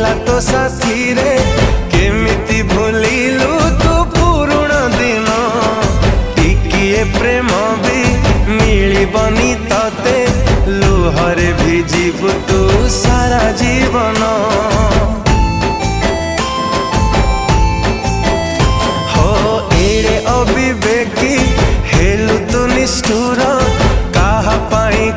ଥିଲା तो साथी रे केमिति भूलिलु तू पुरुणा दिन टिकिए प्रेम भी मिलिबनी तते लुहरे भिजिबु तू सारा जीवन हो एड़े अविवेकी हेलु तू निष्ठुर काहा पाई